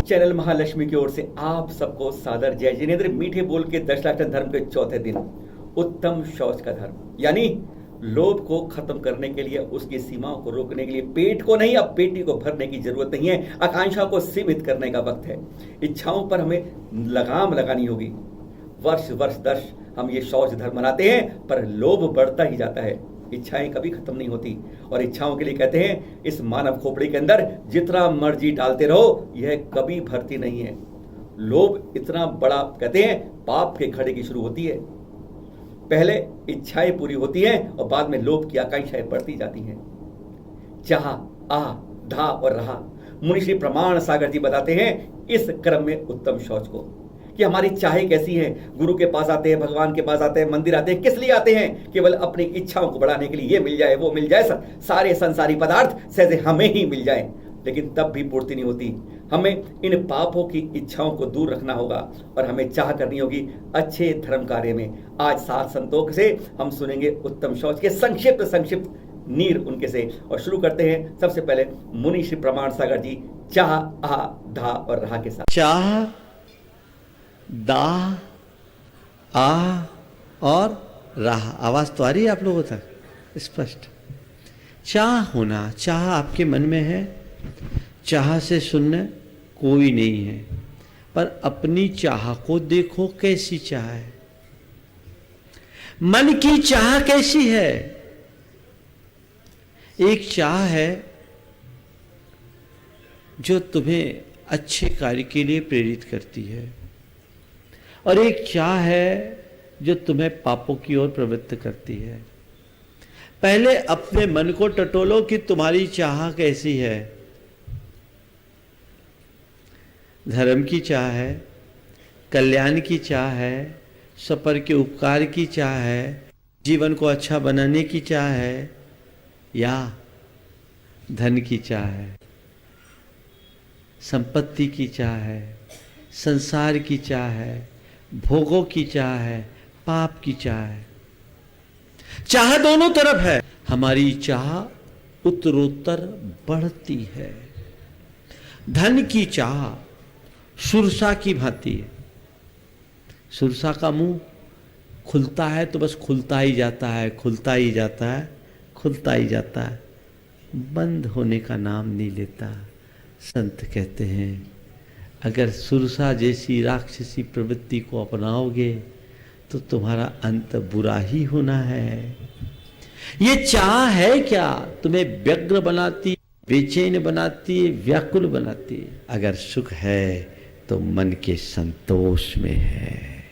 Channel Mahalakshmi की ओर से आप सबको सादर जय जिनेंद्र। मीठे बोल के दशलाटन धर्म के चौथे दिन उत्तम शौच का धर्म यानी लोभ को खत्म करने के लिए, उसकी सीमाओं को रोकने के लिए पेट को नहीं, अब पेटी को भरने की जरूरत नहीं है। आकांक्षा को सीमित करने का वक्त है। इच्छाओं पर हमें लगाम लगानी होगी। वर्ष वर्ष दर्श हम ये शौच धर्म मनाते हैं, पर लोभ बढ़ता ही जाता है। इच्छाएं कभी खत्म नहीं होती और इच्छाओं के लिए कहते हैं इस मानव खोपड़ी के अंदर जितना मर्जी डालते रहो यह कभी भरती नहीं है। लोभ इतना बड़ा कहते हैं पाप के घड़े की शुरू होती है। पहले इच्छाएं पूरी होती हैं और बाद में लोभ की आकांक्षाएं बढ़ती जाती हैं। चाह, आ, धा और रहा। मुनि श्री प्रमाण सागर जी बताते हैं इस क्रम में उत्तम शौच को कि हमारी चाहें कैसी हैं। गुरु के पास आते हैं, भगवान के पास आते हैं, मंदिर आते हैं, किस लिए आते हैं? केवल अपनी इच्छाओं को बढ़ाने के लिए। ये मिल जाए, वो मिल जाए, सारे संसारी पदार्थ सहजे हमें ही मिल जाए, लेकिन तब भी पूर्ति नहीं होती। हमें इन पापों की इच्छाओं को दूर रखना होगा और हमें चाह करनी होगी अच्छे धर्म कार्य में। आज सात संतों से हम सुनेंगे उत्तम शौच के संक्षिप्त नीर उनके से, और शुरू करते हैं सबसे पहले मुनि श्री प्रमाण सागर जी चाह, आ, धा और रहा के साथ। चाह, दा, आ और राह। आवाज तो आ रही है आप लोगों तक स्पष्ट? चाह होना, चाह आपके मन में है, चाह से शून्य कोई नहीं है। पर अपनी चाह को देखो कैसी चाह है। मन की चाह कैसी है? एक चाह है जो तुम्हें अच्छे कार्य के लिए प्रेरित करती है, और एक चाह है जो तुम्हें पापों की ओर प्रवृत्त करती है। पहले अपने मन को टटोलो कि तुम्हारी चाह कैसी है। धर्म की चाह है, कल्याण की चाह है, सपर के उपकार की चाह है, जीवन को अच्छा बनाने की चाह है, या धन की चाह है, संपत्ति की चाह है, संसार की चाह है, भोगों की चाह है, पाप की चाह है। चाह दोनों तरफ है। हमारी चाह उत्तरोत्तर बढ़ती है। धन की चाह सुरसा की भांति है। सुरसा का मुंह खुलता है तो बस खुलता ही जाता है, खुलता ही जाता है, खुलता ही जाता है, बंद होने का नाम नहीं लेता। संत कहते हैं अगर सुरसा जैसी राक्षसी प्रवृत्ति को अपनाओगे तो तुम्हारा अंत बुरा ही होना है। ये चाह है क्या? तुम्हें व्यग्र बनाती, बेचैन बनाती, व्याकुल बनाती। अगर सुख है तो मन के संतोष में है।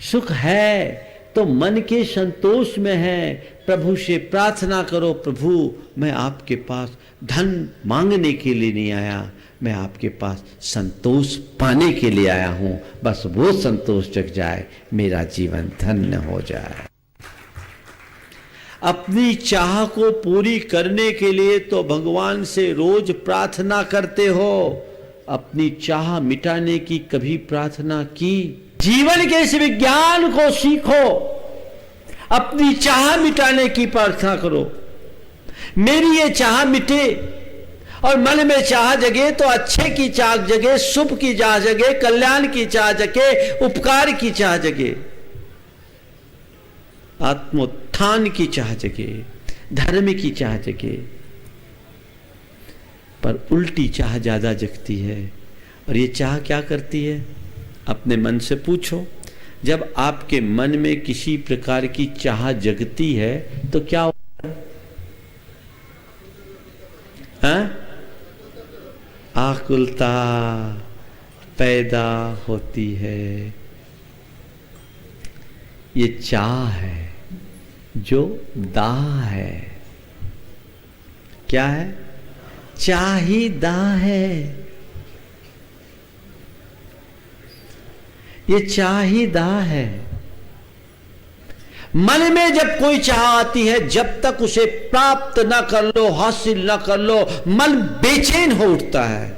सुख है तो मन के संतोष में है। प्रभु से प्रार्थना करो, प्रभु मैं आपके पास धन मांगने के लिए नहीं आया, मैं आपके पास संतोष पाने के लिए आया हूं। बस वो संतोष जग जाए, मेरा जीवन धन्य हो जाए। अपनी चाह को पूरी करने के लिए तो भगवान से रोज प्रार्थना करते हो। अपनी चाह मिटाने की कभी प्रार्थना की? जीवन के इस विज्ञान को सीखो। अपनी चाह मिटाने की प्रार्थना करो। मेरी ये चाह मिटे, और मन में चाह जगे तो अच्छे की चाह जगे, शुभ की चाह जगे, कल्याण की चाह जगे, उपकार की चाह जगे, आत्मोत्थान की चाह जगे, धर्म की चाह जगे। पर उल्टी चाह ज्यादा जगती है। और ये चाह क्या करती है? अपने मन से पूछो। जब आपके मन में किसी प्रकार की चाह जगती है तो क्या होता है? हाँ? आकुलता पैदा होती है। ये चाह है जो दाह है। क्या है? चाह ही दाह है। ये चाह ही दाह है। मन में जब कोई चाह आती है, जब तक उसे प्राप्त न कर लो, हासिल न कर लो, मन बेचैन हो उठता है।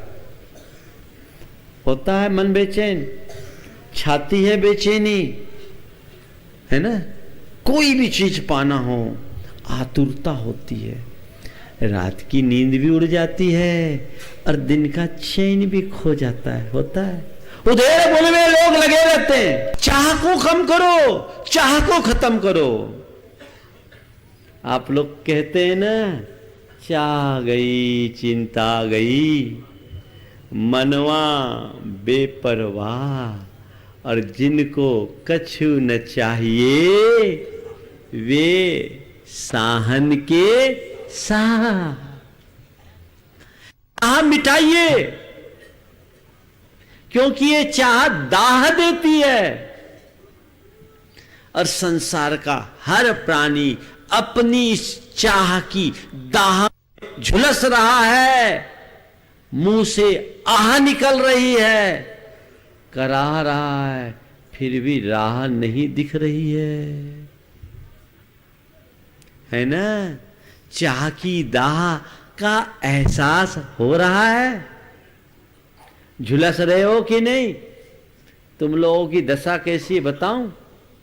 होता है मन बेचैन, छाती है बेचैनी, है ना? कोई भी चीज पाना हो आतुरता होती है। रात की नींद भी उड़ जाती है और दिन का चैन भी खो जाता है, होता है। उधेड़ बुन में लोग लगे रहते हैं, चाह को कम करो, चाह को खत्म करो। आप लोग कहते हैं ना, चाह गई चिंता गई, मनवा बेपरवाह, और जिनको कछु न चाहिए वे साहन के साह। चाह मिटाइए, क्योंकि ये चाह दाह देती है, और संसार का हर प्राणी अपनी इस चाह की दाह झुलस रहा है, मुंह से आह निकल रही है, करा रहा है, फिर भी राह नहीं दिख रही है ना? चाह की दाह का एहसास हो रहा है? झुलस रहे हो कि नहीं? तुम लोगों की दशा कैसी है बताऊं?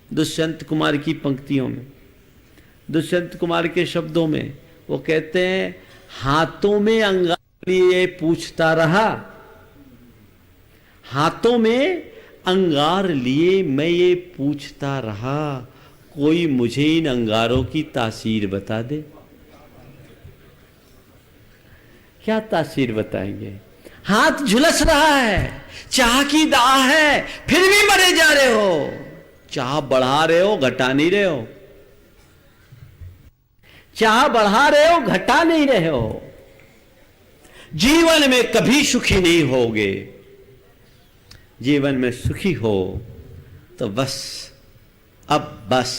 दुष्यंत कुमार की पंक्तियों में, दुष्यंत कुमार के शब्दों में वो कहते हैं, हाथों में अंगार लिए पूछता रहा, हाथों में अंगार लिए मैं ये पूछता रहा, कोई मुझे इन अंगारों की तासीर बता दे। क्या तासीर बताएंगे? हाथ झुलस रहा है, चाह की दाह है, फिर भी मरे जा रहे हो। चाह बढ़ा रहे हो, घटा नहीं रहे हो। चाह बढ़ा रहे हो, घटा नहीं रहे हो। जीवन में कभी सुखी नहीं होगे। जीवन में सुखी हो तो बस अब बस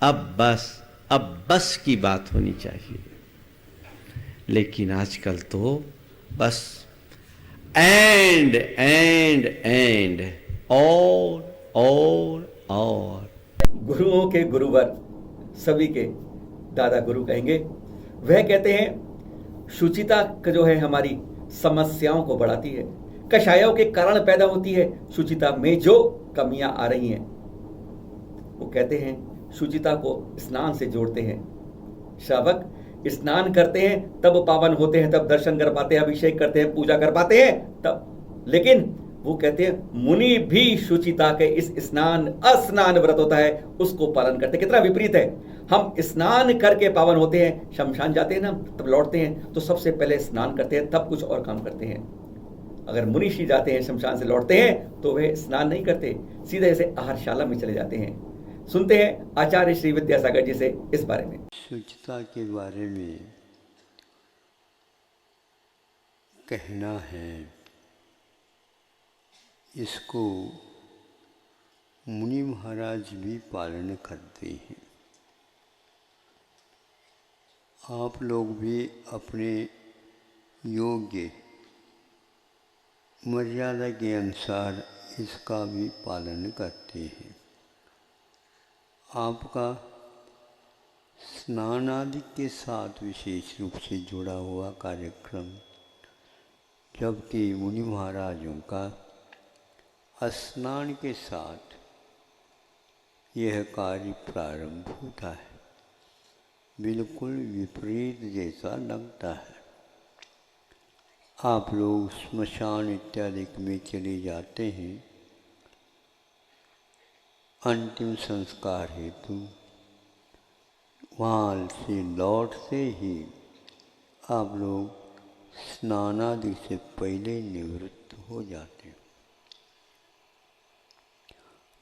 अब बस अब बस की बात होनी चाहिए। लेकिन आजकल तो बस एंड एंड एंड और गुरुओं के गुरुवर, सभी के दादा गुरु कहेंगे, वह कहते हैं शुचिता जो है हमारी समस्याओं को बढ़ाती है, कषायों के कारण पैदा होती है शुचिता में जो कमियां आ रही हैं। वो कहते हैं शुचिता को स्नान से जोड़ते हैं। श्रावक स्नान करते हैं तब पावन होते हैं, तब दर्शन कर पाते हैं, अभिषेक करते हैं, पूजा कर पाते हैं तब। लेकिन वो कहते हैं मुनि भी शुचिता के इस स्नान व्रत होता है उसको पालन करते। कितना विपरीत है। हम स्नान करके पावन होते हैं, शमशान जाते हैं ना, तब लौटते हैं तो सबसे पहले स्नान करते हैं, तब कुछ और काम करते हैं। अगर मुनिषी जाते हैं शमशान से लौटते हैं तो वे स्नान नहीं करते, सीधे से आहारशाला में चले जाते हैं। सुनते हैं आचार्य श्री विद्यासागर जी से इस बारे में। शुचिता के बारे में कहना है, इसको मुनि महाराज भी पालन करते हैं। आप लोग भी अपने योग्य मर्यादा के अनुसार इसका भी पालन करते हैं। आपका स्नान आदि के साथ विशेष रूप से जुड़ा हुआ कार्यक्रम, जबकि मुनि महाराजों का स्नान के साथ यह कार्य प्रारंभ होता है। बिल्कुल विपरीत जैसा लगता है। आप लोग स्मशान इत्यादि में चले जाते हैं अंतिम संस्कार हेतु, वहाँ से लौटते ही आप लोग स्नानादि से पहले निवृत्त हो जाते हैं।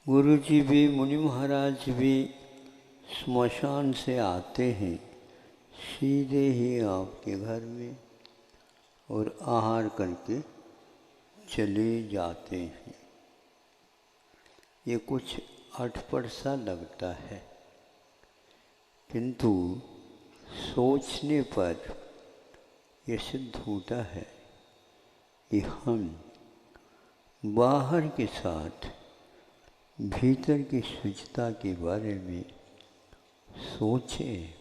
गुरु जी भी मुनि महाराज भी स्मशान से आते हैं सीधे ही आपके घर में और आहार करके चले जाते हैं। ये कुछ अटपट सा लगता है, किंतु सोचने पर यह सिद्ध होता है कि हम बाहर के साथ भीतर की शुचिता के बारे में सोचें,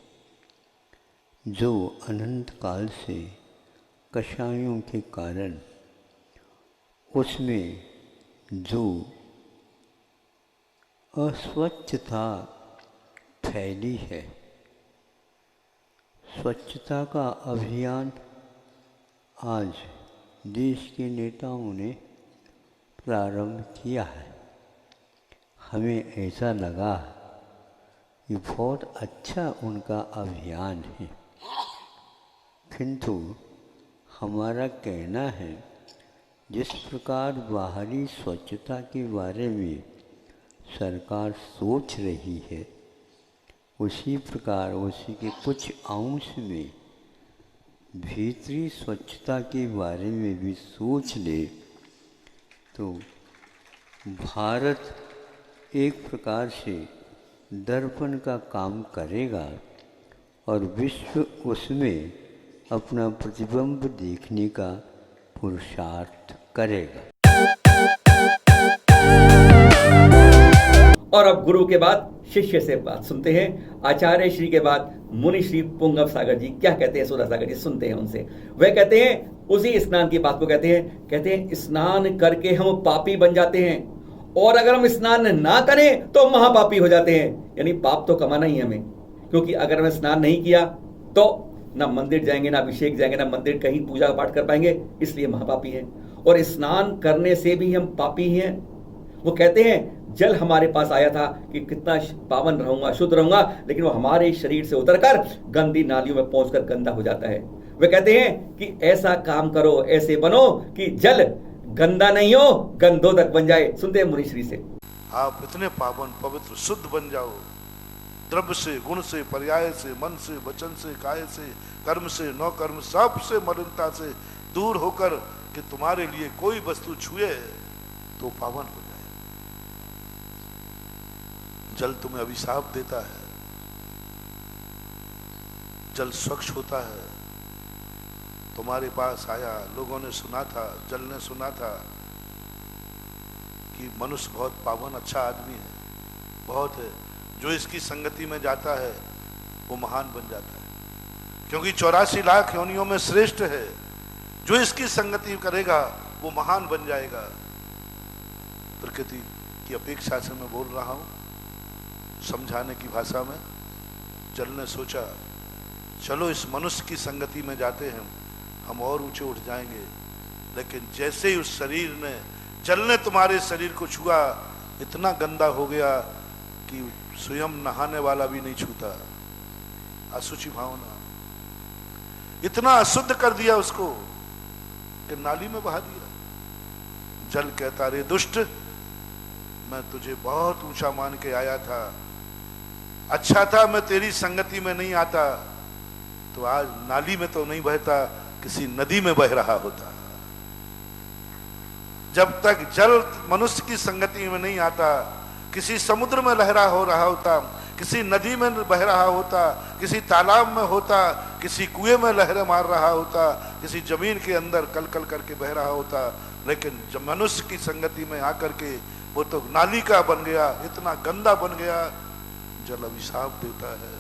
जो अनंत काल से कषायों के कारण उसमें जो अस्वच्छता फैली है, स्वच्छता का अभियान आज देश के नेताओं ने प्रारंभ किया है। हमें ऐसा लगा कि बहुत अच्छा उनका अभियान है, किंतु हमारा कहना है जिस प्रकार बाहरी स्वच्छता के बारे में सरकार सोच रही है, उसी प्रकार उसी के कुछ अंश में भीतरी स्वच्छता के बारे में भी सोच ले तो भारत एक प्रकार से दर्पण का काम करेगा और विश्व उसमें अपना प्रतिबिंब देखने का पुरुषार्थ करेगा। और अब गुरु के बाद शिष्य से बात सुनते हैं। आचार्य श्री के बाद मुनि श्री पुंगव सागर जी क्या कहते हैं। सुधा सागर जी सुनते हैं उनसे। वे कहते हैं उसी स्नान की बात को कहते हैं स्नान करके हम पापी बन जाते हैं, और अगर हम स्नान ना करें तो महापापी हो जाते हैं। यानी पाप तो कमाना ही हमें, क्योंकि अगर हमें स्नान नहीं किया तो ना मंदिर जाएंगे, ना अभिषेक जाएंगे, ना मंदिर कहीं पूजा पाठ कर पाएंगे, इसलिए महापापी हैं। और स्नान करने से भी हम पापी हैं। वो कहते हैं जल हमारे पास आया था कि कितना पावन रहूंगा, शुद्ध रहूंगा, लेकिन वो हमारे शरीर से उतरकर गंदी नालियों में पहुंचकर गंदा हो जाता है। वे कहते हैं कि ऐसा काम करो, ऐसे बनो कि जल गंदा नहीं हो, गंधोदक बन जाए। सुनते हैं मुनि श्री से। आप इतने पावन पवित्र शुद्ध बन जाओ, द्रव्य से, गुण से, पर्याय से, मन से, वचन से, काय से, कर्म से, नौ कर्म, सब से मलिनता से दूर होकर कि तुम्हारे लिए कोई वस्तु छुए तो पावन हो जाए। जल तुम्हें अभिशाप देता है, जल स्वच्छ होता है। तुम्हारे पास आया, लोगों ने सुना था, जल ने सुना था कि मनुष्य बहुत पावन अच्छा आदमी है, बहुत है, जो इसकी संगति में जाता है वो महान बन जाता है, क्योंकि 84 लाख योनियों में श्रेष्ठ है। जो इसकी संगति करेगा वो महान बन जाएगा। प्रकृति की अपेक्षा से मैं बोल रहा हूं, समझाने की भाषा में। जल ने सोचा चलो इस मनुष्य की संगति में जाते हैं, हम और ऊंचे उठ जाएंगे। लेकिन जैसे ही उस शरीर ने, जल ने तुम्हारे शरीर को छुआ, इतना गंदा हो गया कि स्वयं नहाने वाला भी नहीं छूता। असुचि भावना, इतना अशुद्ध कर दिया उसको कि नाली में बहा दिया। जल कहता रे दुष्ट, मैं तुझे बहुत ऊंचा मान के आया था, अच्छा था मैं तेरी संगति में नहीं आता तो आज नाली में तो नहीं बहता, किसी नदी में बह रहा होता। जब तक जल मनुष्य की संगति में नहीं आता, किसी समुद्र में लहरा हो रहा होता, किसी नदी में बह रहा होता, किसी तालाब में होता, किसी कुएं में लहरें मार रहा होता, किसी जमीन के अंदर कल कल करके बह रहा होता। लेकिन जब मनुष्य की संगति में आकर के वो तो नाली का बन गया, इतना गंदा बन गया। जल अभिशाप देता है।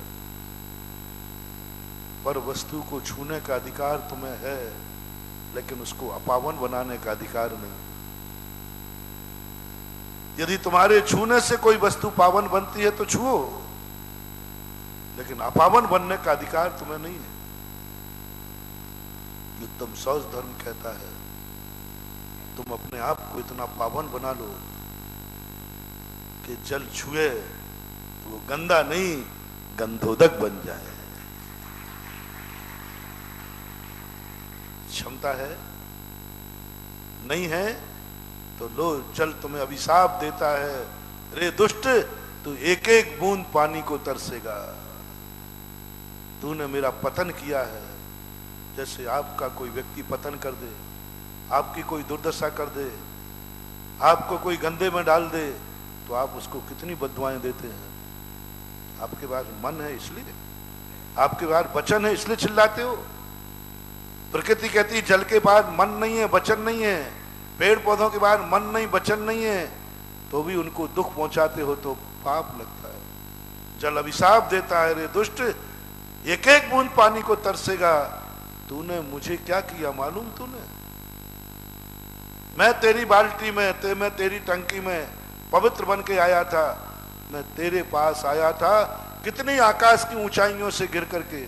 पर वस्तु को छूने का अधिकार तुम्हें है, लेकिन उसको अपावन बनाने का अधिकार नहीं। यदि तुम्हारे छूने से कोई वस्तु पावन बनती है तो छुओ, लेकिन अपावन बनने का अधिकार तुम्हें नहीं है। उत्तम सौच धर्म कहता है तुम अपने आप को इतना पावन बना लो कि जल छुए तो वो गंदा नहीं, गंधोदक बन जाए। क्षमता है, नहीं है तो लो, जल तुम्हें अभिशाप देता है। रे दुष्ट, तू एक एक बूंद पानी को तरसेगा। तूने मेरा पतन किया है। जैसे आपका कोई व्यक्ति पतन कर दे, आपकी कोई दुर्दशा कर दे, आपको कोई गंदे में डाल दे, तो आप उसको कितनी बद्दुआएं देते हैं। आपके पास मन है इसलिए, आपके पास वचन है इसलिए चिल्लाते हो। प्रकृति कहती है जल के बाद मन नहीं है, वचन नहीं है। पेड़ पौधों के बाद मन नहीं, वचन नहीं है, तो भी उनको दुख पहुंचाते हो तो पाप लगता है। जल अभिशाप देता है, रे दुष्ट, एक एक बूंद पानी को तरसेगा। तूने मुझे क्या किया मालूम? तूने, मैं तेरी बाल्टी में, मैं तेरी टंकी में पवित्र बन के आया था, मैं तेरे पास आया था कितनी आकाश की ऊंचाइयों से गिर करके,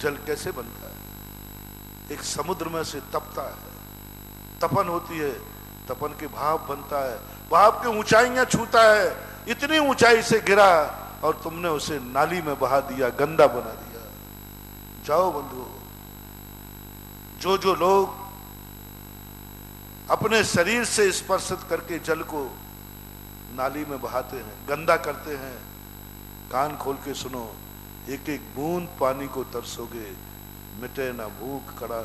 जल कैसे बनता है? एक समुद्र में से तपता है, तपन होती है, तपन के भाप बनता है, भाप के ऊंचाइयां छूता है, इतनी ऊंचाई से गिरा और तुमने उसे नाली में बहा दिया, गंदा बना दिया। जाओ बंधुओं, जो लोग अपने शरीर से स्पर्शित करके जल को नाली में बहाते हैं, गंदा करते हैं, कान खोल के सुनो, एक एक बूंद पानी को तरसोगे, मिटे ना भूख कड़ा।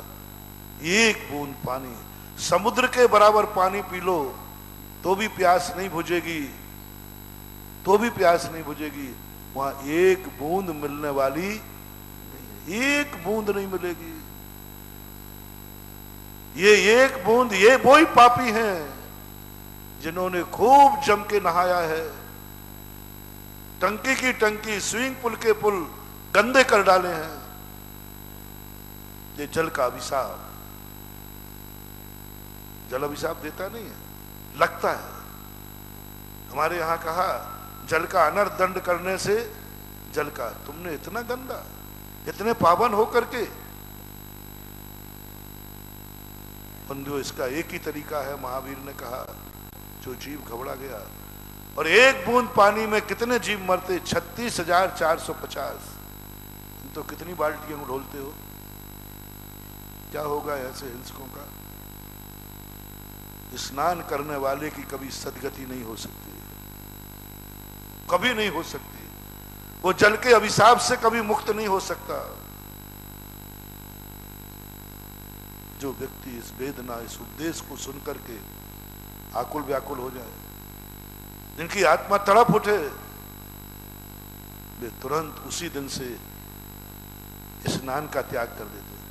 एक बूंद पानी, समुद्र के बराबर पानी पी लो तो भी प्यास नहीं बुझेगी, तो भी प्यास नहीं बुझेगी। वहां एक बूंद मिलने वाली नहीं, एक बूंद नहीं मिलेगी। ये एक बूंद, ये वही पापी हैं जिन्होंने खूब जम के नहाया है, टंकी की टंकी, स्विमिंग पूल के पुल गंदे कर डाले हैं। ये जल का अभिशाप, जल अभिशाप देता नहीं है, लगता है। हमारे यहां कहा जल का अनर्थ दंड करने से जल का, तुमने इतना गंदा, इतने पावन होकर के। बंधुओं, इसका एक ही तरीका है, महावीर ने कहा, जो जीव घबरा गया। और एक बूंद पानी में कितने जीव मरते? 36,450। तुम तो कितनी बाल्टियां ढोलते हो? क्या होगा ऐसे हिंसकों का? स्नान करने वाले की कभी सदगति नहीं हो सकती, कभी नहीं हो सकती। वो जल के अभिशाप से कभी मुक्त नहीं हो सकता। जो व्यक्ति इस वेदना, इस उपदेश को सुनकर के आकुल व्याकुल हो जाए, जिनकी आत्मा तड़प उठे, वे तुरंत उसी दिन से स्नान का त्याग कर देते हैं।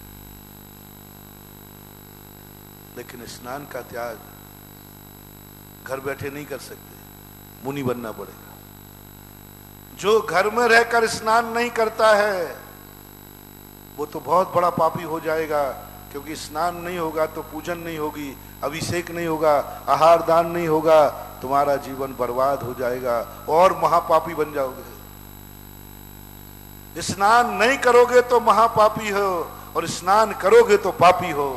लेकिन स्नान का त्याग घर बैठे नहीं कर सकते, मुनि बनना पड़ेगा। जो घर में रहकर स्नान नहीं करता है वो तो बहुत बड़ा पापी हो जाएगा, क्योंकि स्नान नहीं होगा तो पूजन नहीं होगी, अभिषेक नहीं होगा, आहार दान नहीं होगा, तुम्हारा जीवन बर्बाद हो जाएगा और महापापी बन जाओगे। स्नान नहीं करोगे तो महापापी हो और स्नान करोगे तो पापी हो।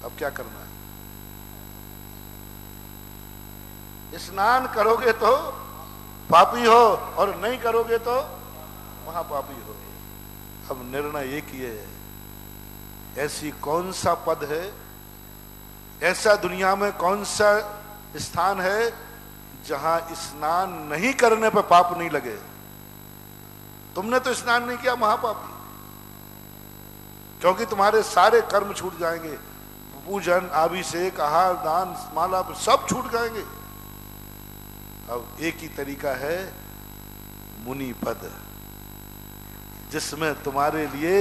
अब क्या करना है? स्नान करोगे तो पापी हो और नहीं करोगे तो महापापी हो। अब निर्णय एक ही है। ऐसी कौन सा पद है, ऐसा दुनिया में कौन सा स्थान है जहां स्नान नहीं करने पर पाप नहीं लगे? तुमने तो स्नान नहीं किया, महापापी, क्योंकि तुम्हारे सारे कर्म छूट जाएंगे। पूजन, अभिषेक, आहार दान, माला, सब छूट जाएंगे। अब एक ही तरीका है, मुनि पद, जिसमें तुम्हारे लिए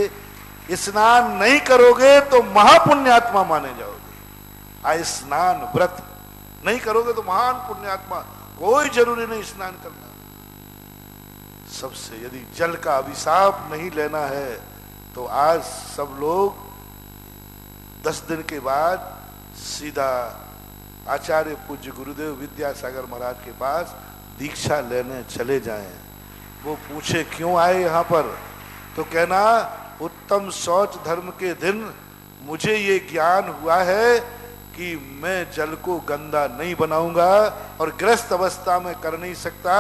स्नान नहीं करोगे तो महापुण्यात्मा माने जाओगे। स्नान व्रत नहीं करोगे तो महान पुण्यात्मा। कोई जरूरी नहीं स्नान करना। सबसे यदि जल का अभिशाप नहीं लेना है तो आज सब लोग 10 दिन के बाद सीधा आचार्य पूज्य गुरुदेव विद्यासागर महाराज के पास दीक्षा लेने चले जाएं। वो पूछे क्यों आए यहाँ पर, तो कहना उत्तम शौच धर्म के दिन मुझे ये ज्ञान हुआ है कि मैं जल को गंदा नहीं बनाऊंगा और ग्रस्त अवस्था में कर नहीं सकता,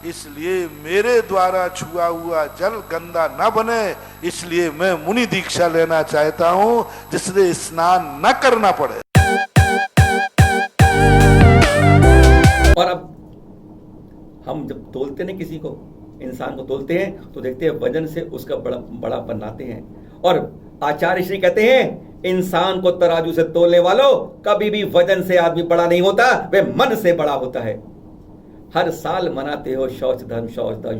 इसलिए मेरे द्वारा छुआ हुआ जल गंदा न बने, इसलिए मैं मुनि दीक्षा लेना चाहता हूं जिससे स्नान न करना पड़े। और अब हम जब तोलते ना किसी को, इंसान को तोलते हैं तो देखते हैं वजन से उसका बड़ा बनाते हैं। और आचार्य श्री कहते हैं इंसान को तराजू से तोलने वालों, कभी भी वजन से आदमी बड़ा नहीं होता, वे मन से बड़ा होता है। हर साल मनाते हो शौच धर्म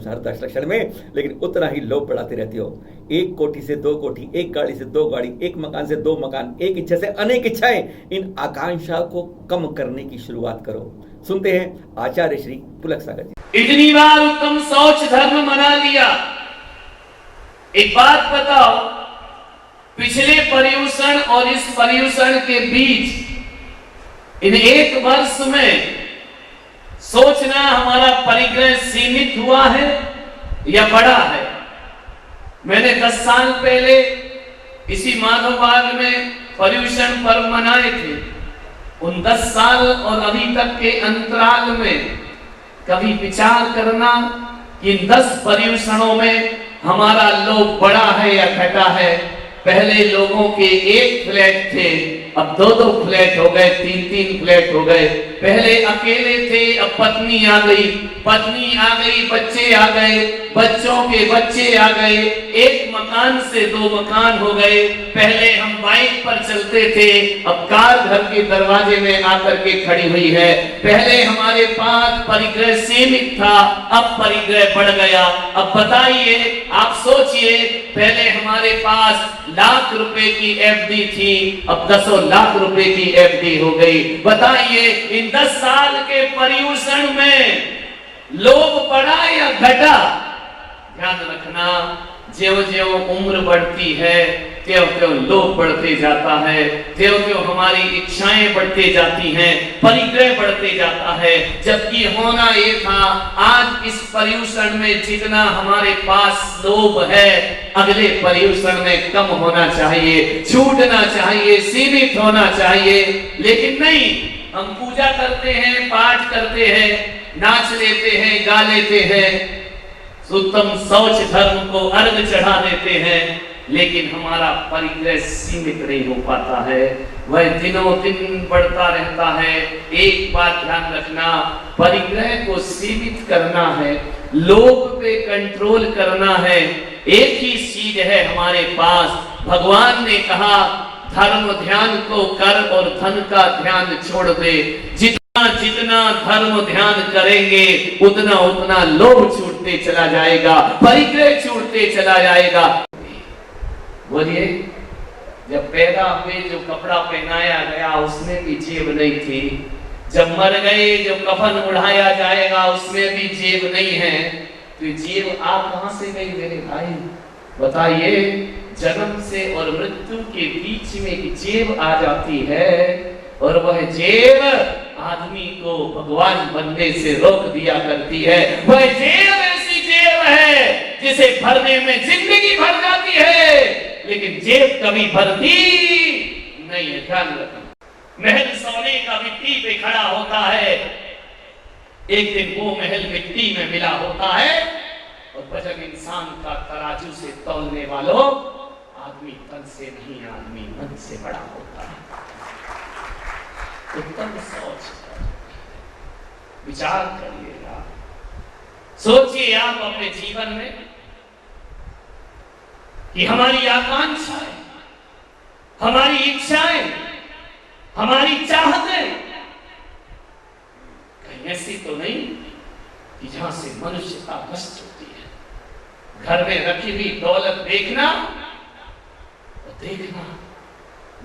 हर 10 लक्षण में, लेकिन उतना ही लोभ बढ़ाते रहते हो। 1 कोठी से 2 कोठी, 1 गाड़ी से 2 गाड़ी, 1 मकान से 2 मकान, 1 इच्छा से अनेक इच्छाएं। इन आकांक्षा को कम करने की शुरुआत करो। सुनते हैं आचार्य श्री पुलक सागर जी। इतनी बार उत्तम शौच धर्म मना लिया, एक बात बताओ, पिछले पर्यूषण और इस पर्यूषण के बीच इन 1 वर्ष में सोचना हमारा परिग्रह सीमित हुआ है या बड़ा है? मैंने 10 साल पहले इसी माधव बाग में पर्यूषण पर्व मनाए थे। उन 10 साल और अभी तक के अंतराल में कभी विचार करना कि इन 10 पर्यूषणों में हमारा लोभ बढ़ा है या घटा है। पहले लोगों के 1 फ्लैट थे, अब 2-2 फ्लैट हो गए, 3-3 फ्लैट हो गए। पहले अकेले थे, अब पत्नी आ गई, बच्चे आ गए, बच्चों के बच्चे आ गए, 1 मकान से 2 मकान हो गए। पहले हम बाइक पर चलते थे, अब कार घर के दरवाजे में आकर के खड़ी हुई है। पहले हमारे पास परिग्रह सीमित था, अब परिग्रह बढ़ गया। अब बताइए, आप सोचिए, पहले हमारे पास लाख रुपए की एफडी थी, अब 10 लाख रुपए की एफडी हो गई। बताइए, इन 10 साल के पर्यूषण में लोभ बढ़ा या घटा? ध्यान रखना, ज्यों ज्यों उम्र बढ़ती है त्यों त्यों लोभ बढ़ते जाता है, त्यों त्यों हमारी इच्छाएं बढ़ते जाती हैं, परिग्रह बढ़ते जाता है। जबकि होना ये था, आज इस पर्यूषण में जितना हमारे पास लोभ है, अगले पर्यूषण में कम होना चाहिए, छूटना चाहिए, सीमित होना चाहिए। लेकिन नहीं, हम पूजा करते हैं, पाठ करते हैं, नाच लेते हैं, गा लेते हैं, उत्तम शौच धर्म को अर्घ चढ़ा देते हैं, लेकिन हमारा परिग्रह सीमित नहीं हो पाता है, वह दिनों दिन बढ़ता रहता है। एक बात ध्यान रखना, परिग्रह को सीमित करना है, लोभ पे कंट्रोल करना है। एक ही चीज है हमारे पास, भगवान ने कहा धर्म ध्यान को कर और धन का ध्यान छोड़ दे। जितना धर्म ध्यान करेंगे उतना उतना लोभ छूटते चला जाएगा, परिग्रह छूटते चला जाएगा। बोलिए, जब पैदा हुए जो कपड़ा पहनाया गया उसमें भी जेब नहीं थी, जब मर गए जो कफन उड़ाया जाएगा उसमें भी जेब नहीं है, तो जेब आप कहां से गई मेरे भाई? बताइए, जन्म से और मृत्यु के बीच में एक जेब आ जाती है, और वह जेब आदमी को भगवान बनने से रोक दिया करती है। वह जेब ऐसी जेब है जिसे भरने में जिंदगी भर जाती है, लेकिन जेब कभी भरती नहीं है। ध्यान रखना, महल सोने का मिट्टी पे खड़ा होता है, एक दिन वो महल मिट्टी में मिला होता है, और वजन इंसान का तराजू से तौलने वालों, आदमी तन से नहीं, आदमी मन से बड़ा होता है। उत्तम सोच, विचार करिएगा, सोचिए आप अपने जीवन में कि हमारी आकांक्षाएं, हमारी इच्छाएं, हमारी चाहतें कहीं ऐसी तो नहीं कि जहां से मनुष्यता नष्ट होती है। घर में रखी हुई दौलत देखना और देखना।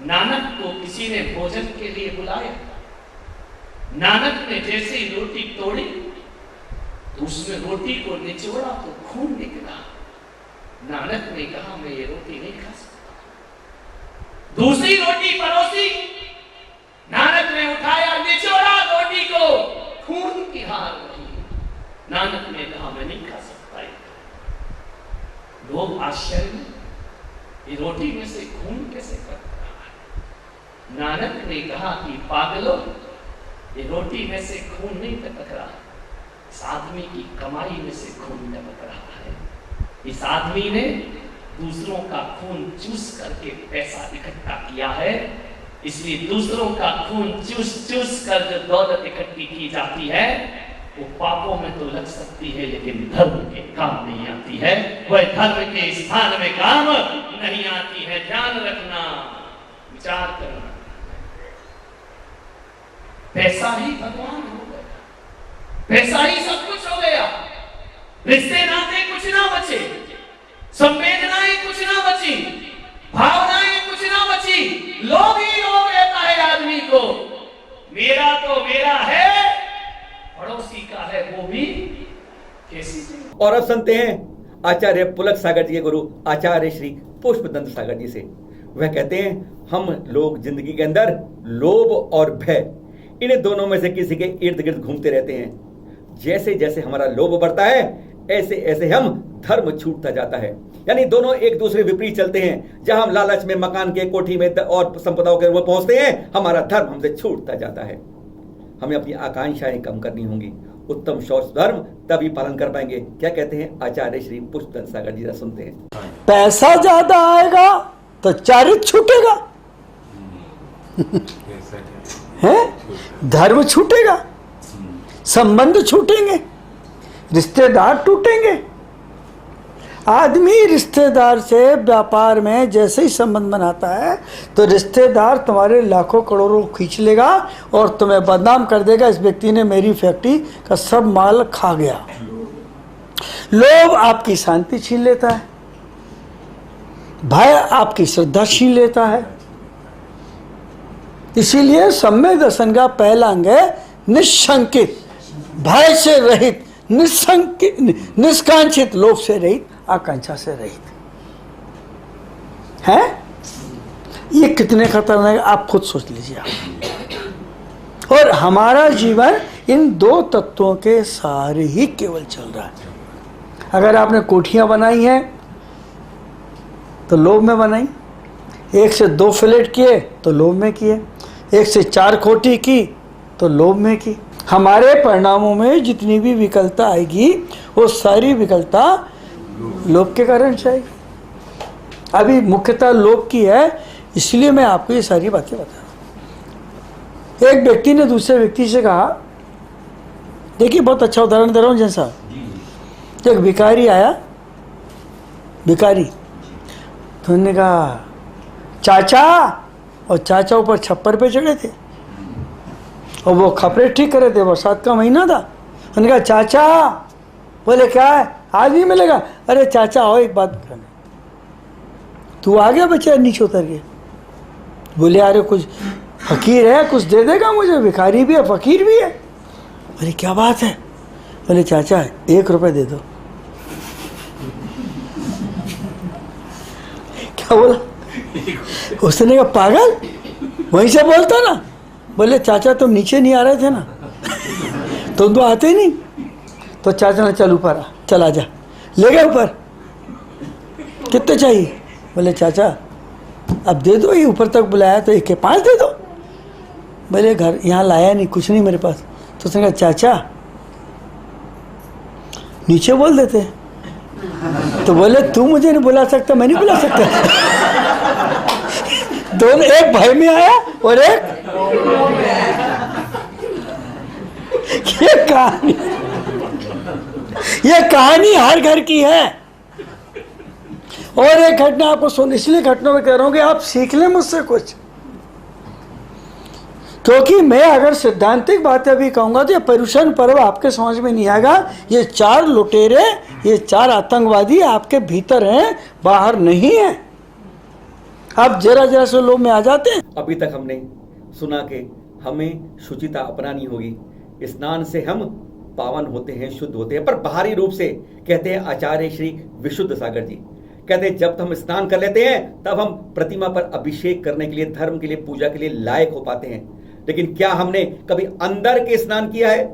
नानक को किसी ने भोजन के लिए बुलाया, नानक ने जैसे ही रोटी तोड़ी तो उसमें रोटी को निचोड़ा तो खून निकला। नानक ने कहा, मैं ये रोटी नहीं खा सकता। दूसरी रोटी परोसी, नानक ने उठाया, निचोड़ा रोटी को, खून की हार रही। नानक ने कहा, मैं नहीं खा सकता। लोग आश्चर्य में, ये रोटी में से खून कैसे करता? नानक ने कहा कि पागलों, ये रोटी में से खून नहीं टपक रहा, इस आदमी की कमाई में से खून टपक रहा है। इस आदमी ने दूसरों का खून चूस करके पैसा इकट्ठा किया है, इसलिए दूसरों का खून चूस चूस कर जो दौलत इकट्ठी की जाती है वो पापों में तो लग सकती है, लेकिन धर्म के काम नहीं आती है, वह धर्म के स्थान में काम नहीं आती है। ध्यान रखना, विचार करना। पैसा ही भगवान हो गया, पैसा ही सब कुछ हो गया, रिश्ते नाते कुछ ना बचे, संवेदनाएं कुछ ना बची, भावनाएं कुछ ना बची, लोग ही लोग रहता है आदमी को। मेरा तो मेरा है, पड़ोसी का है वो भी कैसी। और अब सुनते हैं आचार्य पुलक सागर जी के गुरु आचार्य श्री पुष्पदंत सागर जी से। वह कहते हैं, हम लोग जिंदगी के अंदर लोभ और भय, इन्हें दोनों में से किसी के इर्द गिर्द घूमते रहते हैं। जैसे जैसे हमारा लोभ बढ़ता है, ऐसे ऐसे हम धर्म छूटता जाता है। यानी दोनों एक दूसरे विपरीत चलते हैं। जहां हम लालच में मकान के, कोठी में और संपदाओं के वो पहुंचते हैं, हमारा धर्म हमसे छूटता जाता है। हमें अपनी आकांक्षाएं कम करनी होंगी। उत्तम शौच धर्म तभी पालन कर पाएंगे। क्या कहते हैं आचार्य श्री पुष्पदत्त सागर जी, सुनते हैं। पैसा ज्यादा आएगा तो चारित्र छूटेगा है, धर्म छूटेगा, संबंध छूटेंगे, रिश्तेदार टूटेंगे। आदमी रिश्तेदार से व्यापार में जैसे ही संबंध बनाता है तो रिश्तेदार तुम्हारे लाखों करोड़ों खींच लेगा और तुम्हें बदनाम कर देगा, इस व्यक्ति ने मेरी फैक्ट्री का सब माल खा गया। लोभ आपकी शांति छीन लेता है, भय आपकी श्रद्धा छीन लेता है। इसीलिए सम्यक दर्शन का पहला अंग है निशंकित, भय से रहित, निष्कांक्षित, लोभ से रहित, आकांक्षा से रहित है। ये कितने खतरनाक, आप खुद सोच लीजिए आप। और हमारा जीवन इन दो तत्वों के सहारे ही केवल चल रहा है। अगर आपने कोठियां बनाई हैं तो लोभ में बनाई, 1 से 2 फ्लैट किए तो लोभ में किए, 1 से 4 कोठी की तो लोभ में की। हमारे परिणामों में जितनी भी विकलता आएगी वो सारी विकलता लोभ के कारण से आएगी। अभी मुख्यतः लोभ की है, इसलिए मैं आपको ये सारी बातें बता रहा हूं। एक व्यक्ति ने दूसरे व्यक्ति से कहा, देखिए बहुत अच्छा उदाहरण दे रहा हूं, जैसा एक भिखारी आया, भिखारी, तो उन्होंने कहा चाचा, और चाचा ऊपर छप्पर पे चढ़े थे और वो खपरे ठीक कर रहे थे, बरसात का महीना था। उन्होंने कहा चाचा, बोले क्या है, आज भी मिलेगा? अरे चाचा आओ एक बात करने। तू आ गया बच्चा नीचे उतर के? बोले अरे कुछ फकीर है, कुछ दे देगा मुझे, भिखारी भी है फकीर भी है। अरे क्या बात है? बोले चाचा 1 रुपये दे दो। क्या बोला? उसने कहा पागल, वहीं से बोलता ना। बोले चाचा तुम नीचे नहीं आ रहे थे ना, तुम तो आते नहीं। तो चाचा ने चल ऊपर आ, चल आजा, ले गए ऊपर। कितने चाहिए? बोले चाचा अब दे दो, ये ऊपर तक बुलाया तो 1 के 5 दे दो। बोले घर यहाँ लाया नहीं, कुछ नहीं मेरे पास। तो उसने कहा चाचा नीचे बोल देते। तो बोले तू मुझे नहीं बुला सकता, मैं नहीं बुला सकता। दोनों, एक भय में आया और एक ये कहानी हर घर की है। और एक घटना आपको सुन, इसलिए घटना में कह रहा हूं कि आप सीख लें मुझसे कुछ, क्योंकि मैं अगर सिद्धांतिक बातें भी कहूंगा तो ये पर्यूषण पर्व आपके समझ में नहीं आएगा। ये 4 लुटेरे, ये 4 आतंकवादी आपके भीतर हैं, बाहर नहीं है। आप जरा जरा से लोभ में आ जाते हैं। अभी तक हमने सुना कि हमें शुचिता अपनानी होगी, स्नान से हम पावन होते हैं, शुद्ध होते हैं। पर बाहरी रूप से कहते हैं आचार्य श्री विशुद्ध सागर जी, कहते हैं जब हम स्नान कर लेते हैं तब हम प्रतिमा पर अभिषेक करने के लिए, धर्म के लिए, पूजा के लिए लायक हो पाते हैं। लेकिन क्या हमने कभी अंदर के स्नान किया है?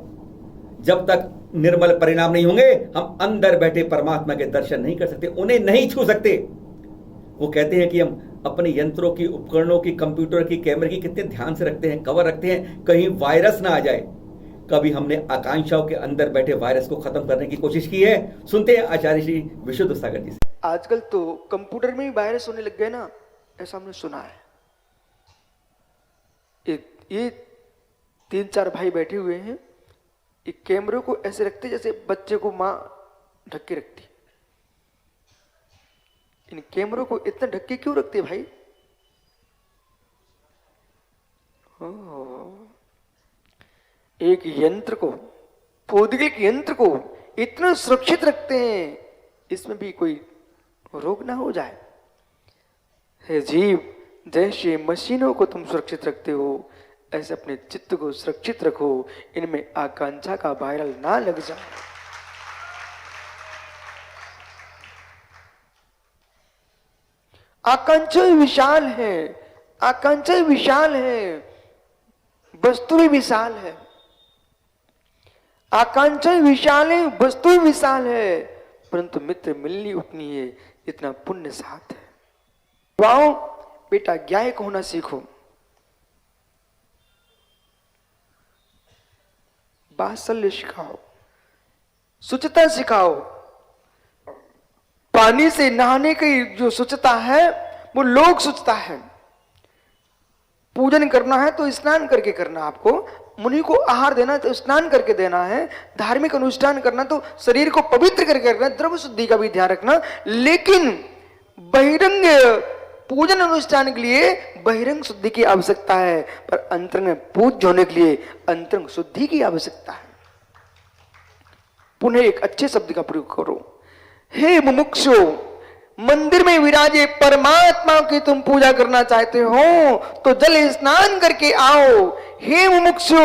जब तक निर्मल परिणाम नहीं होंगे हम अंदर बैठे परमात्मा के दर्शन नहीं कर सकते, उन्हें नहीं छू सकते। वो कहते हैं कि हम अपने यंत्रों की, उपकरणों की, कंप्यूटर की, कैमरे की कितने ध्यान से रखते हैं, कवर रखते हैं, कहीं वायरस ना आ जाए। कभी हमने आकांक्षाओं के अंदर बैठे वायरस को खत्म करने की कोशिश की है? सुनते हैं आचार्य श्री विशुद्ध सागर जी से। आजकल तो कंप्यूटर में भी वायरस होने लग गए ना, ऐसा हमने सुना है। ये 3-4 भाई बैठे हुए हैं, एक कैमरे को ऐसे रखते जैसे बच्चे को माँ ढक के रखती। इन कैमरों को इतना ढक के क्यों रखते भाई? एक यंत्र को, भौतिक यंत्र को इतना सुरक्षित रखते हैं, इसमें भी कोई रोग ना हो जाए। हे जीव, जैसे मशीनों को तुम सुरक्षित रखते हो, ऐसे अपने चित्त को सुरक्षित रखो, इनमें आकांक्षा का वायरल ना लग जाए। आकांक्षा विशाल है, आकांक्षा विशाल है, वस्तु भी विशाल है। आकांक्षाएं विशाल है, वस्तु विशाल है, परंतु मित्र मिलनी उतनी है जितना पुण्य साथ है। वाओ बेटा, ज्ञायक होना सीखो, वात्सल्य सिखाओ, शुचिता सिखाओ। पानी से नहाने की जो शुचिता है वो लोक शुचिता है। पूजन करना है तो स्नान करके करना, आपको मुनि को आहार देना है तो स्नान करके देना है, धार्मिक अनुष्ठान करना तो शरीर को पवित्र करके करना, द्रव्य शुद्धि का भी ध्यान रखना। लेकिन बहिरंग पूजन अनुष्ठान के लिए बहिरंग शुद्धि की आवश्यकता है, पर अंतरंग पूज्य होने के लिए अंतरंग शुद्धि की आवश्यकता है। पुनः एक अच्छे शब्द का प्रयोग करो, हे मुमुक्षु, मंदिर में विराजे परमात्मा की तुम पूजा करना चाहते हो तो जल स्नान करके आओ। हे मुमुक्षु,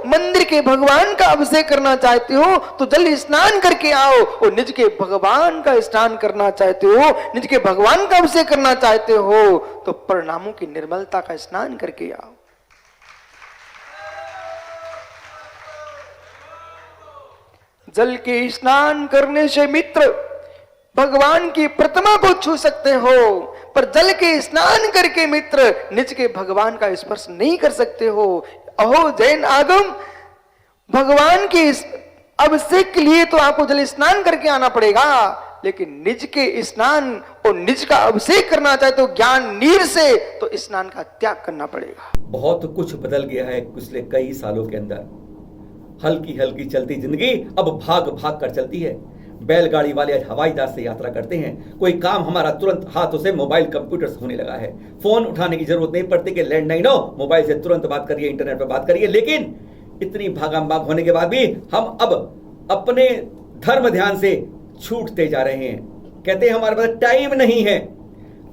मंदिर के भगवान का अभिषेक करना चाहते हो तो जल स्नान करके आओ, और निज के भगवान का स्नान करना चाहते हो, निज के भगवान का अभिषेक करना चाहते हो तो परिणामों की निर्मलता का स्नान करके आओ। जल के स्नान करने से मित्र भगवान की प्रतिमा को छू सकते हो, पर जल के स्नान करके मित्र निज के भगवान का स्पर्श नहीं कर सकते हो। अहो जैन आगम, भगवान के अभिषेक के लिए तो आपको जल स्नान करके आना पड़ेगा, लेकिन निज के स्नान और निज का अभिषेक करना चाहे तो ज्ञान नीर से तो स्नान का त्याग करना पड़ेगा। बहुत कुछ बदल गया है पिछले कई सालों के अंदर। हल्की हल्की चलती जिंदगी अब भाग भाग कर चलती है। बैलगाड़ी वाले आज हवाई जहाज से यात्रा करते हैं। कोई काम हमारा तुरंत हाथों से मोबाइल कंप्यूटर से होने लगा है। फोन उठाने की जरूरत नहीं पड़ती कि लैंडलाइन हो, मोबाइल से तुरंत बात करिए, इंटरनेट पर बात करिए। लेकिन इतनी भागम भाग होने के बाद भी हम अब अपने धर्म ध्यान से छूटते जा रहे हैं। कहते हैं हमारे पास टाइम नहीं है।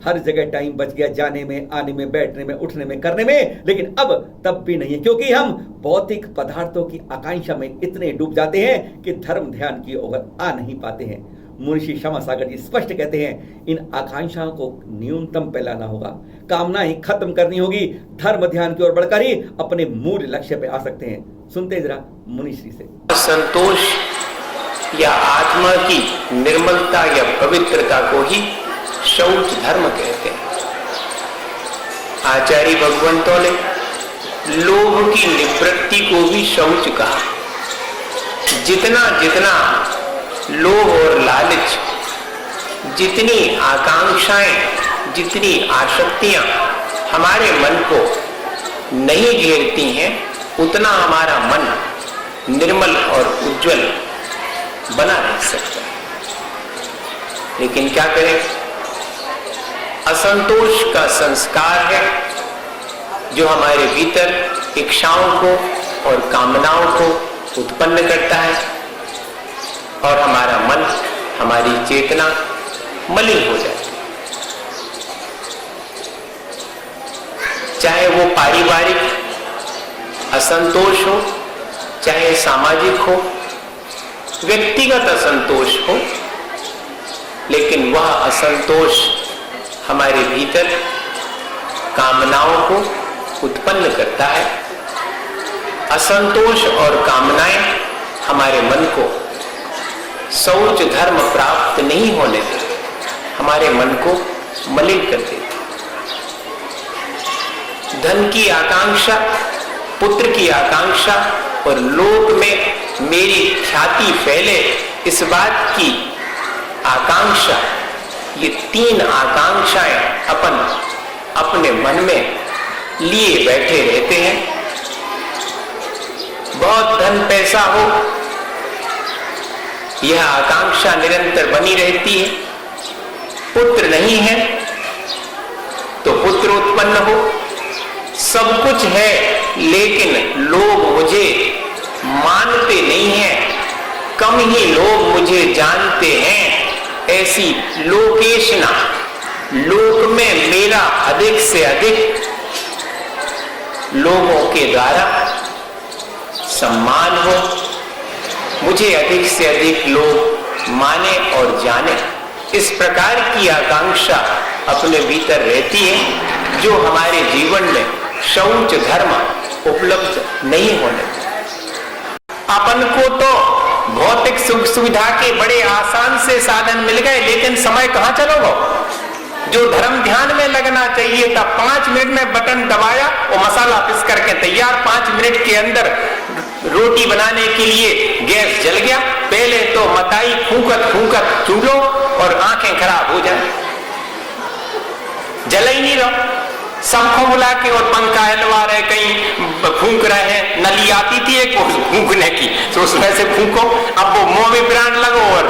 हर जगह टाइम बच गया, जाने में, आने में, बैठने में, उठने में, करने में, लेकिन अब तब भी नहीं है, क्योंकि हम भौतिक पदार्थों की आकांक्षा में इतने डूब जाते हैं कि धर्म ध्यान की ओर आ नहीं पाते हैं। मुंशी श्यामा सागर जी स्पष्ट कहते हैं, इन आकांक्षाओं को न्यूनतम फैलाना होगा, कामनाएं खत्म करनी होगी, धर्म ध्यान की ओर बढ़कर ही अपने मूल लक्ष्य पे आ सकते हैं। सुनते जरा मुनिश्री से। संतोष या आत्मा की निर्मलता या पवित्रता को ही शौच धर्म कहते हैं। आचार्य भगवंतों ने लोभ की निवृत्ति को भी शौच कहा। जितना जितना लोभ और लालच, जितनी आकांक्षाएं, जितनी आसक्तियां हमारे मन को नहीं घेरती हैं, उतना हमारा मन निर्मल और उज्जवल बना रह सकता है। लेकिन क्या करें, असंतोष का संस्कार है जो हमारे भीतर इच्छाओं को और कामनाओं को उत्पन्न करता है, और हमारा मन, हमारी चेतना मलिन हो जाती है। चाहे वो पारिवारिक असंतोष हो, चाहे सामाजिक हो, व्यक्तिगत असंतोष हो, लेकिन वह असंतोष हमारे भीतर कामनाओं को उत्पन्न करता है। असंतोष और कामनाएं हमारे मन को शौच धर्म प्राप्त नहीं होने देते, हमारे मन को मलिन कर देते। धन की आकांक्षा, पुत्र की आकांक्षा और लोक में मेरी ख्याति फैले, इस बात की आकांक्षा, ये तीन आकांक्षाएं अपन अपने मन में लिए बैठे रहते हैं। बहुत धन पैसा हो, यह आकांक्षा निरंतर बनी रहती है। पुत्र नहीं है तो पुत्र उत्पन्न हो। सब कुछ है लेकिन लोग मुझे मानते नहीं हैं, कम ही लोग मुझे जानते हैं, ऐसी लोकेशना, लोक में मेरा अधिक से अधिक लोगों के द्वारा सम्मान हो, मुझे अधिक से अधिक लोग माने और जाने, इस प्रकार की आकांक्षा अपने भीतर रहती है, जो हमारे जीवन में शौच धर्म उपलब्ध नहीं होने। अपन को तो भौतिक सुख सुविधा के बड़े आसान से साधन मिल गए, लेकिन समय कहां चलोगे? जो धर्म ध्यान में लगना चाहिए था, 5 मिनट में बटन दबाया और मसाला पिस करके तैयार। 5 मिनट के अंदर रोटी बनाने के लिए गैस जल गया। पहले तो मताई फूंकत फूंकत चूल्हो और आंखें खराब हो जाए, जल ही नहीं रहा। सबको बुला के और पंखा हिलवा रहे, कहीं फूंक रहे हैं। नली आती थी एक फूंकने की, तो उसमें से फूंको। अब वो मुंह में प्राण लगो और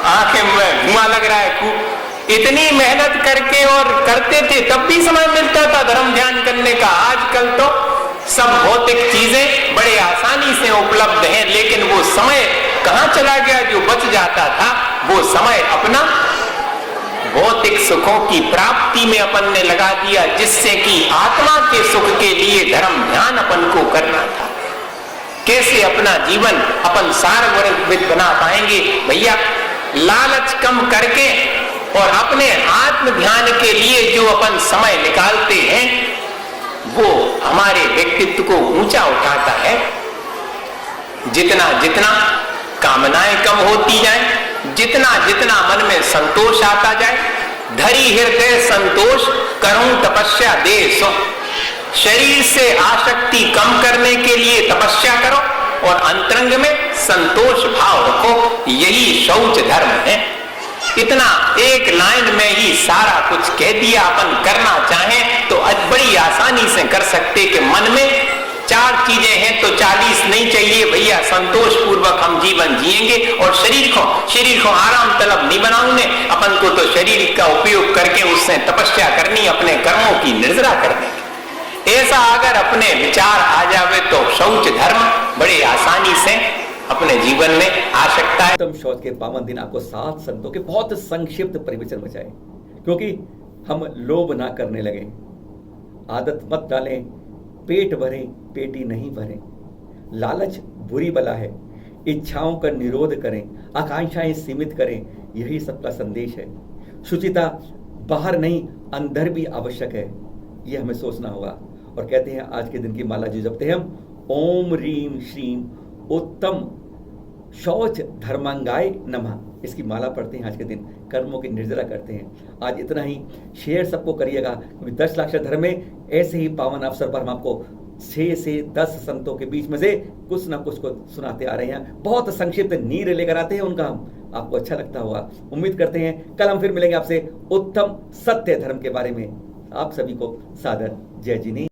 आंखें में धुआं लग रहा है। इतनी मेहनत करके और करते थे, तब भी समय मिलता था धर्म ध्यान करने का। आजकल तो सब भौतिक चीजें बड़े आसानी से उपलब्ध हैं, लेकिन वो समय कहां चला गया? जो बच जाता था वो समय अपना भौतिक सुखों की प्राप्ति में अपन ने लगा दिया, जिससे कि आत्मा के सुख के लिए धर्म ध्यान अपन को करना था। कैसे अपना जीवन अपन सार्वभौमिक बना पाएंगे? भैया, लालच कम करके और अपने आत्म ध्यान के लिए जो अपन समय निकालते हैं, वो हमारे व्यक्तित्व को ऊंचा उठाता है। जितना जितना कामनाएं कम होती जाएं, जितना जितना मन में संतोष आता जाए, धरी हृदय संतोष करूं तपस्या दे सो। शरीर से आसक्ति कम करने के लिए तपस्या करो और अंतरंग में संतोष भाव रखो। यही शौच धर्म है। इतना एक लाइन में ही सारा कुछ कह दिया। अपन करना चाहें तो बड़ी आसानी से कर सकते कि मन में 4 चीजें हैं तो 40 नहीं चाहिए भैया। संतोष पूर्वक हम जीवन जिएंगे और शरीर को आराम तलब नहीं बनाऊंगे। अपन को तो शरीर का उपयोग करके उससे तपस्या करनी, अपने कर्मों की निर्जरा करने। ऐसा अगर अपने विचार आ जावे तो शौच धर्म बड़े आसानी से अपने जीवन में आ सकता है। उत्तम शौच के पावन दिन आपको 7 संतों के बहुत संक्षिप्त परिवचन बचाए, क्योंकि हम लोभ ना करने लगे। आदत मत डालें, पेट भरे पेटी नहीं भरे। लालच बुरी बला है, इच्छाओं का निरोध करें, आकांक्षाएं सीमित करें। यही सबका संदेश है। शुचिता बाहर नहीं अंदर भी आवश्यक है, यह हमें सोचना होगा। और कहते हैं आज के दिन की माला जो जपते हैं हम, ओम रीम श्रीम उत्तम शौच धर्मांगाय नमः, इसकी माला पढ़ते हैं आज के दिन, कर्मों की निर्जरा करते हैं। आज इतना ही। शेयर सबको करिएगा, क्योंकि 10 लाख धर्म में ऐसे ही पावन अवसर पर हम आपको 6 से 10 संतों के बीच में से कुछ ना कुछ को सुनाते आ रहे हैं। बहुत संक्षिप्त नीर लेकर आते हैं उनका, हम आपको अच्छा लगता होगा। उम्मीद करते हैं कल हम फिर मिलेंगे आपसे उत्तम सत्य धर्म के बारे में। आप सभी को सादर जय जिनी।